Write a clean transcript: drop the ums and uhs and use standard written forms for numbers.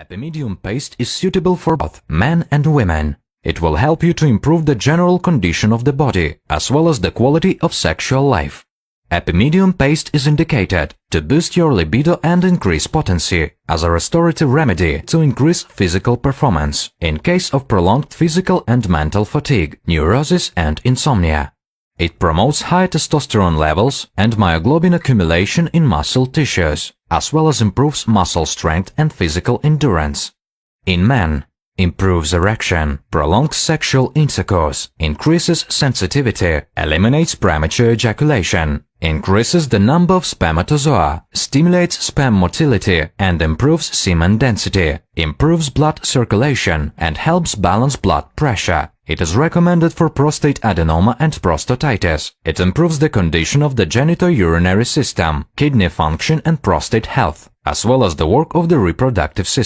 Epimedium paste is suitable for both men and women. It will help you to improve the general condition of the body, as well as the quality of sexual life. Epimedium paste is indicated to boost your libido and increase potency, as a restorative remedy to increase physical performance in case of prolonged physical and mental fatigue, neurosis and insomnia. It promotes high testosterone levels and myoglobin accumulation in muscle tissues, as well as improves muscle strength and physical endurance. In men, improves erection, prolongs sexual intercourse, increases sensitivity, eliminates premature ejaculation, increases the number of spermatozoa, stimulates sperm motility and improves semen density, improves blood circulation and helps balance blood pressure. It is recommended for prostate adenoma and prostatitis. It improves the condition of the genitourinary system, kidney function and prostate health, as well as the work of the reproductive system.